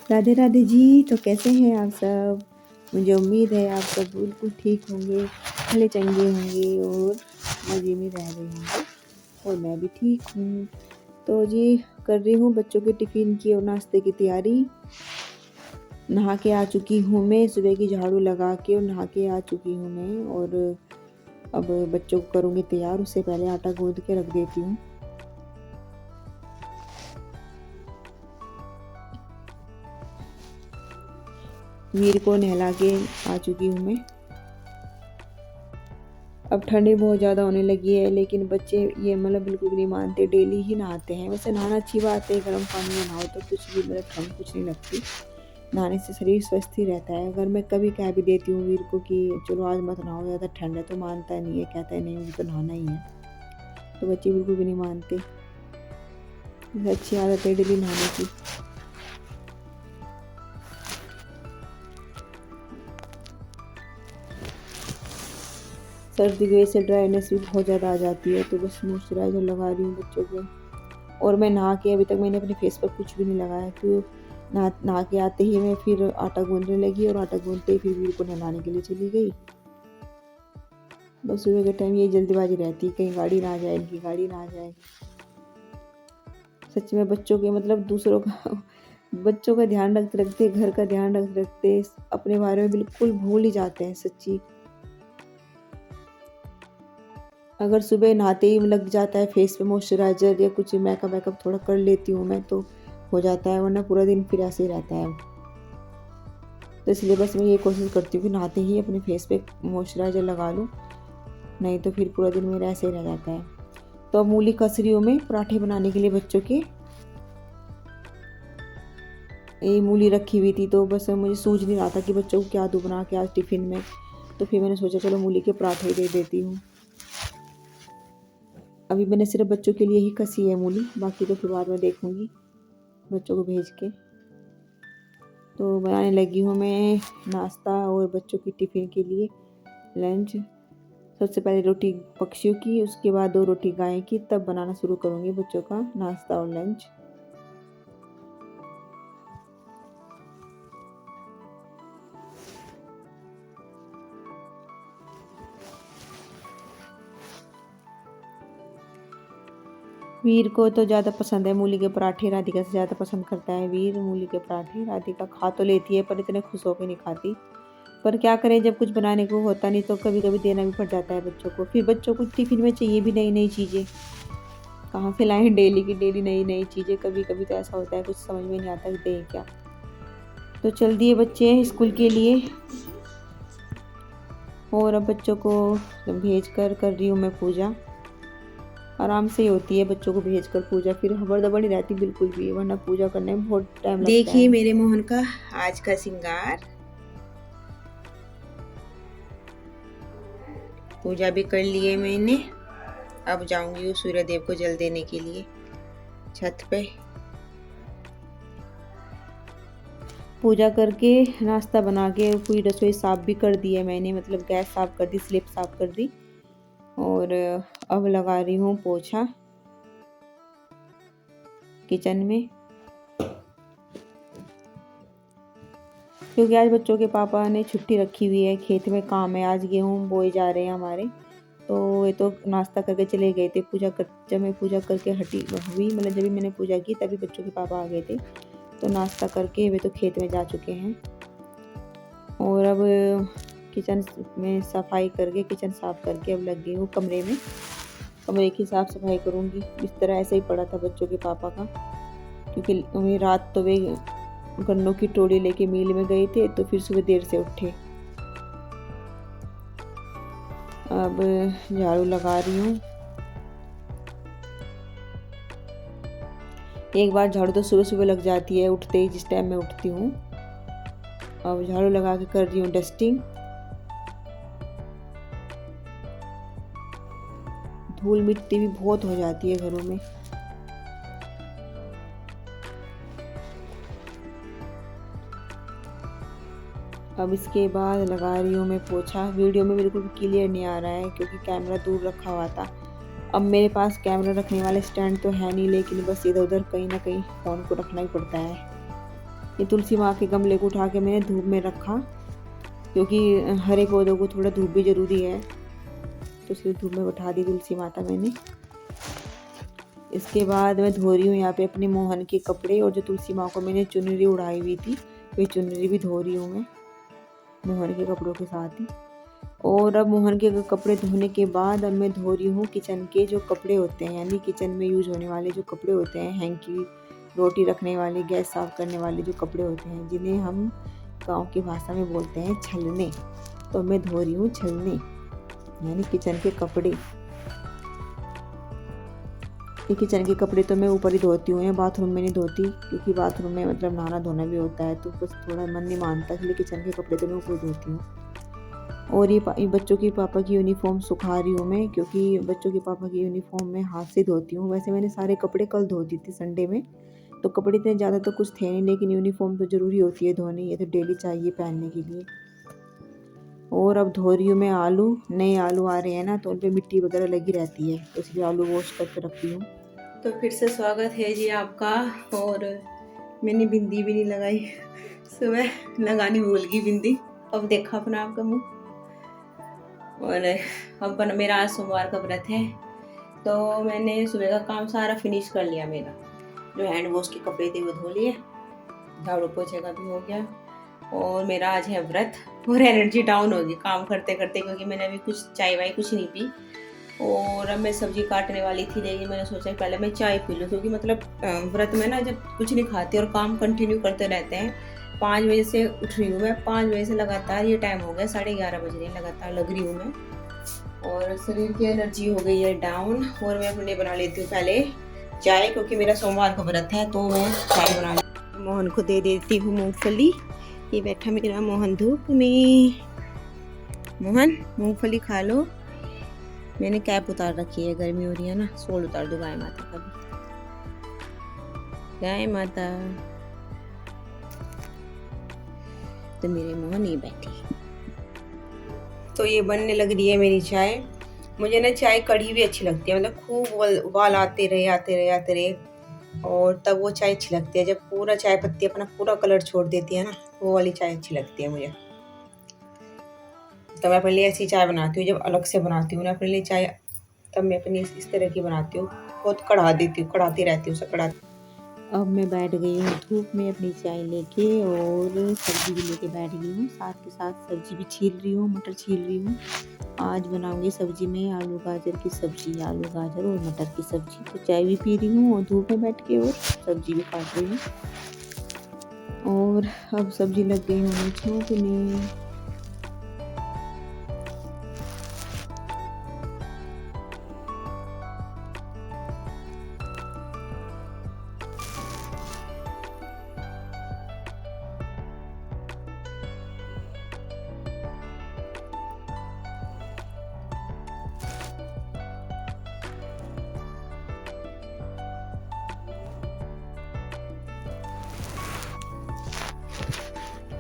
राधे राधे जी। तो कैसे हैं आप सब? मुझे उम्मीद है आप सब बिल्कुल ठीक होंगे, भले चंगे होंगे और मज़े में रह रहे होंगे। और मैं भी ठीक हूँ। तो जी कर रही हूँ बच्चों के टिफ़िन की और नाश्ते की तैयारी। नहा के आ चुकी हूँ मैं, सुबह की झाड़ू लगा के और नहा के आ चुकी हूँ मैं। और अब बच्चों को करूँगी तैयार, उससे पहले आटा गूँथ के रख देती हूँ। वीर को नहला के आ चुकी हूँ मैं। अब ठंडी बहुत ज़्यादा होने लगी है, लेकिन बच्चे ये मतलब बिल्कुल भी नहीं मानते, डेली ही नहाते हैं। वैसे नहाना अच्छी बात है, गर्म पानी में नहाओ तो कुछ भी मतलब ठंड कुछ नहीं लगती। नहाने से शरीर स्वस्थ ही रहता है। अगर मैं कभी कह भी देती हूँ वीर को कि चलो आज मत नहाओ, ज़्यादा ठंड है, तो मानता नहीं है, कहता है नहीं मुझे तो नहाना ही है। तो बच्चे बिल्कुल भी नहीं मानते। अच्छी आदत है डेली नहाने की। सर्दी की वजह से ड्राइनेस भी बहुत ज़्यादा आ जाती है, तो बस मॉइस्चराइज़र लगा रही हूँ बच्चों के। और मैं नहा के अभी तक मैंने अपने फेस पर कुछ भी नहीं लगाया, क्यों नहा के आते ही मैं फिर आटा गूंदने लगी और आटा गूंदते ही फिर वीर को नहलाने के लिए चली गई। बस सुबह के टाइम ये जल्दीबाजी रहती है, कहीं गाड़ी ना आ जाए, इनकी गाड़ी ना आ जाए। सच में बच्चों के मतलब दूसरों का बच्चों का ध्यान रखते रखते, घर का ध्यान रखते रखते अपने बारे में बिल्कुल भूल ही जाते हैं सच्ची। अगर सुबह नहाते ही लग जाता है फेस पे मॉइस्चराइज़र या कुछ मेकअप थोड़ा कर लेती हूँ मैं तो हो जाता है, वरना पूरा दिन फिर ऐसे ही रहता है। तो इसलिए बस मैं ये कोशिश करती हूँ कि नहाते ही अपने फेस पे मॉइस्चराइज़र लगा लूँ, नहीं तो फिर पूरा दिन मेरा ऐसे ही रह जाता है। तो अब मूली कस रही हूँ मैं पराठे बनाने के लिए बच्चों के। ये मूली रखी हुई थी तो बस मुझे सूझ नहीं रहा था कि बच्चों को क्या दूँ बना के आज टिफ़िन में। तो फिर मैंने सोचा चलो मूली के पराठे दे देती हूँ। अभी मैंने सिर्फ बच्चों के लिए ही कसी है मूली, बाकी तो फिर बाद में देखूँगी बच्चों को भेज के। तो बनाने लगी हूँ मैं नाश्ता और बच्चों की टिफ़िन के लिए लंच। सबसे पहले रोटी पक्षियों की, उसके बाद 2 रोटी गाय की, तब बनाना शुरू करूँगी बच्चों का नाश्ता और लंच। वीर को तो ज़्यादा पसंद है मूली के पराठे, राधिका से ज़्यादा पसंद करता है वीर मूली के पराठे। राधिका खा तो लेती है पर इतने खुश होकर नहीं खाती। पर क्या करें, जब कुछ बनाने को होता नहीं तो कभी कभी देना भी पड़ जाता है बच्चों को। फिर बच्चों को टिफ़िन में चाहिए भी नई नई चीज़ें, कहाँ से लाएं डेली की डेली नई नई चीज़ें। कभी कभी तो ऐसा होता है कुछ समझ में नहीं आता कि दें क्या। तो चल दिए बच्चे स्कूल के लिए और अब बच्चों को भेज कर रही हूँ मैं पूजा। आराम से ही होती है बच्चों को भेजकर पूजा, फिर हबड़-दबड़ नहीं रहती बिल्कुल भी, वरना पूजा करने में बहुत टाइम लगता है। देखिए मेरे मोहन का आज का श्रृंगार। पूजा भी कर लिए मैंने। अब जाऊंगी सूर्य देव को जल देने के लिए छत पे। पूजा करके नाश्ता बना के पूरी रसोई साफ भी कर दी है मैंने, मतलब गैस साफ कर दी, स्लिप साफ कर दी। और अब लगा रही हूँ पोछा किचन में, क्योंकि आज बच्चों के पापा ने छुट्टी रखी हुई है, खेत में काम है, आज गेहूँ बोए जा रहे हैं हमारे। तो ये तो नाश्ता करके चले गए थे। जब मैं पूजा करके हटी हुई, मतलब जब भी मैंने पूजा की तभी बच्चों के पापा आ गए थे। तो नाश्ता करके वे तो खेत में जा चुके हैं। और अब किचन में सफाई करके, किचन साफ करके अब लग गई हूँ कमरे में। कमरे की साफ़ सफाई करूँगी। बिस्तर ऐसे ही पड़ा था बच्चों के पापा का, क्योंकि रात तो वे गन्नों की टोली लेके मिल में गए थे, तो फिर सुबह देर से उठे। अब झाड़ू लगा रही हूँ। एक बार झाड़ू तो सुबह सुबह लग जाती है उठते ही, जिस टाइम मैं उठती हूँ। अब झाड़ू लगा के कर रही हूँ डस्टिंग। धूल मिट्टी भी बहुत हो जाती है घरों में। अब इसके बाद लगा रही हूँ मैं पोछा। वीडियो में बिल्कुल क्लियर नहीं आ रहा है क्योंकि कैमरा दूर रखा हुआ था। अब मेरे पास कैमरा रखने वाला स्टैंड तो है नहीं, लेकिन बस इधर उधर कहीं ना कहीं फ़ोन को रखना ही पड़ता है। ये तुलसी माँ के गमले को उठा के मैंने धूप में रखा, क्योंकि हरे पौधों को थोड़ा धूप भी ज़रूरी है, तो इसलिए धूप में उठा दी तुलसी माता मैंने। इसके बाद मैं धो रही हूँ यहाँ पे अपने मोहन के कपड़े, और जो तुलसी माँ को मैंने चुनरी उड़ाई हुई थी, वही चुनरी भी धो रही हूँ मैं मोहन के कपड़ों के साथ ही। और अब मोहन के कपड़े धोने के बाद अब मैं धो रही हूँ किचन के जो कपड़े होते हैं, यानी किचन में यूज होने वाले जो कपड़े होते हैं, हैंकी, रोटी रखने वाले, गैस साफ करने वाले जो कपड़े होते हैं, जिन्हें हम गांव की भाषा में बोलते हैं छलने। तो मैं धो रही हूँ छलने, यानी किचन के कपड़े। ये किचन के कपड़े तो मैं ऊपर ही धोती हूँ, बाथरूम में नहीं धोती, क्योंकि बाथरूम में मतलब नहाना धोना भी होता है, तो बस थोड़ा मन नहीं मानता, इसलिए किचन के कपड़े तो मैं ऊपर धोती हूँ। और ये बच्चों की पापा की यूनिफॉर्म सुखा रही हूँ मैं, क्योंकि बच्चों के पापा की यूनिफॉर्म मैं हाथ से धोती हूँ। वैसे मैंने सारे कपड़े कल धो दी थी संडे में, तो कपड़े इतने ज़्यादा तो कुछ थे नहीं, लेकिन यूनिफॉर्म तो ज़रूरी होती है धोनी, ये तो डेली चाहिए पहनने के लिए। और अब धो रही हूँ मैं आलू। नए आलू आ रहे हैं ना, तो उन पर मिट्टी वगैरह लगी रहती है, तो इसलिए आलू वॉश करके रखती हूँ। तो फिर से स्वागत है जी आपका। और मैंने बिंदी भी नहीं लगाई, सुबह लगानी भूल गई बिंदी, अब देखा अपना आपका मुँह। और अब मेरा आज सोमवार का व्रत है, तो मैंने सुबह का काम सारा फिनिश कर लिया। मेरा जो हैंड वॉश के कपड़े थे वो धो लिए, झाड़ू पोछे का भी हो गया, और मेरा आज है व्रत। और एनर्जी डाउन होगी काम करते करते, क्योंकि मैंने अभी कुछ चाय वाय कुछ नहीं पी। और अब मैं सब्जी काटने वाली थी, लेकिन मैंने सोचा पहले मैं चाय पी लूँ, क्योंकि मतलब व्रत में ना जब कुछ नहीं खाते और काम कंटिन्यू करते रहते हैं। 5 बजे से उठ रही हूँ मैं, 5 बजे से लगातार, ये टाइम हो गया 11:30 बज रहे, लगातार लग रही हूँ मैं, और शरीर की एनर्जी हो गई है डाउन। और मैं अपने बना लेती हूँ पहले चाय, क्योंकि मेरा सोमवार का व्रत है, तो मैं चाय बना लेती हूँ। मोहन को दे देती हूँ मूँगफली, ये बैठा मेरा मोहन धूप में। मोहन मूँगफली खा लो। मैंने कैप उतार रखी है, गर्मी हो रही है ना, सोल उतार दो गाय माता का भी। गाय माता तो मेरे मोहन ही बैठी। तो ये बनने लग रही है मेरी चाय। मुझे ना चाय कड़ी भी अच्छी लगती है, मतलब खूब उबाल आते रहे, और तब वो चाय अच्छी लगती है। जब पूरा चाय पत्ती अपना पूरा कलर छोड़ देती है ना, वो वाली चाय अच्छी लगती है मुझे। तो मैं अपने लिए ऐसी चाय बनाती हूँ, जब अलग से बनाती हूँ ना अपने लिए चाय, तब मैं अपनी इस तरह की बनाती हूँ, बहुत कढ़ाती रहती हूँ, उसे कढ़ाती। अब मैं बैठ गई हूँ धूप में अपनी चाय लेके, और सब्जी भी लेके बैठ गई हूँ, साथ के साथ सब्जी भी छील रही हूँ, मटर छील रही हूँ। आज बनाऊंगी सब्जी में आलू गाजर की सब्जी, आलू गाजर और मटर की सब्जी। तो चाय भी पी रही हूँ और धूप में बैठ के, और सब्जी भी काट रही हूँ। और अब सब्जी लग गई हूँ छौंकने।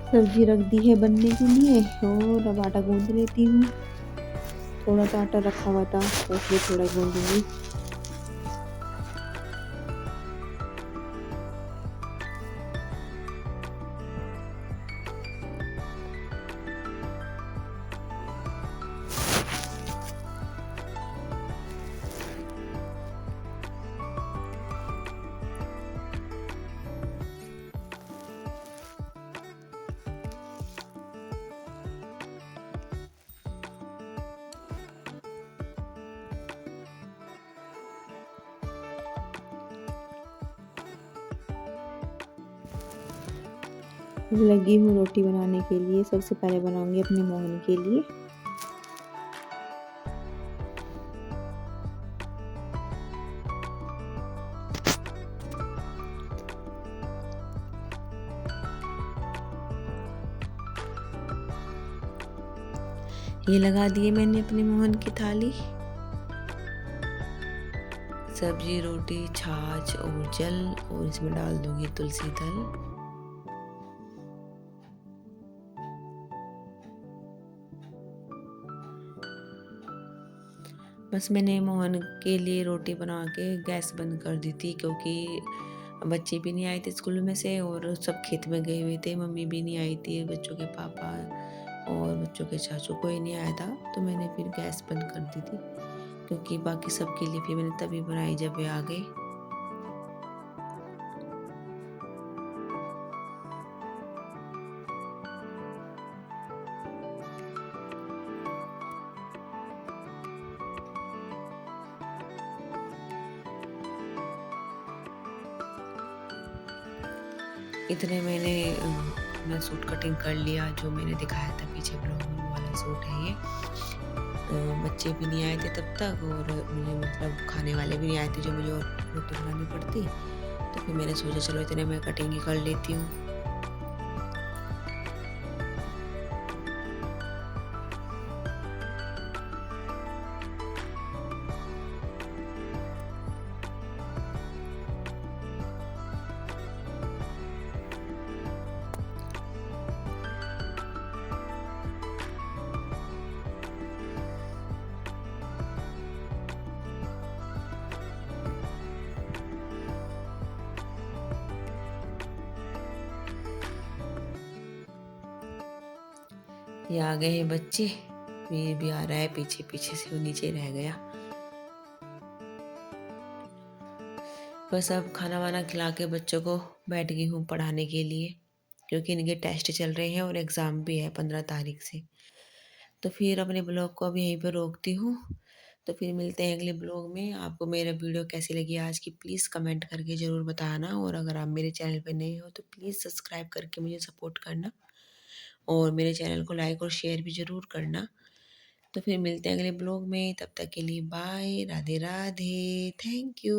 सब्जी रख दी है बनने के लिए, और अब आटा गूंद लेती हूँ। थोड़ा सा आटा रखा हुआ था, तो इसलिए थोड़ा गूंदूंगी। लगी हूँ रोटी बनाने के लिए। सबसे पहले बनाऊंगी अपने मोहन के लिए। ये लगा दिए मैंने अपने मोहन की थाली। सब्जी, रोटी, छाछ और जल, और इसमें डाल दूंगी तुलसी दल। बस मैंने मोहन के लिए रोटी बना के गैस बंद कर दी थी, क्योंकि बच्चे भी नहीं आए थे स्कूल में से और सब खेत में गए हुए थे, मम्मी भी नहीं आई थी, बच्चों के पापा और बच्चों के चाचू कोई नहीं आया था, तो मैंने फिर गैस बंद कर दी थी, क्योंकि बाकी सबके लिए फिर मैंने तभी बनाई जब वे आ गए। इतने मैंने अपना सूट कटिंग कर लिया, जो मैंने दिखाया था पीछे ब्लॉग में, वो वाला सूट है ये। बच्चे भी नहीं आए थे तब तक और मुझे मतलब खाने वाले भी नहीं आए थे जो मुझे और रोटी बनानी पड़ती। तो फिर मैंने सोचा चलो इतने मैं कटिंग ही कर लेती हूँ। ये आ गए हैं बच्चे, ये भी आ रहा है पीछे पीछे से, वो नीचे रह गया। बस अब खाना वाना खिला के बच्चों को बैठ गई हूँ पढ़ाने के लिए, क्योंकि इनके टेस्ट चल रहे हैं और एग्ज़ाम भी है 15 तारीख से। तो फिर अपने ब्लॉग को अब यहीं पर रोकती हूँ। तो फिर मिलते हैं अगले ब्लॉग में। आपको मेरा वीडियो कैसी लगी आज की प्लीज़ कमेंट करके ज़रूर बताना, और अगर आप मेरे चैनल पे नए हो तो प्लीज़ सब्सक्राइब करके मुझे सपोर्ट करना, और मेरे चैनल को लाइक और शेयर भी ज़रूर करना। तो फिर मिलते हैं अगले ब्लॉग में, तब तक के लिए bye, Radhe Radhe, thank you.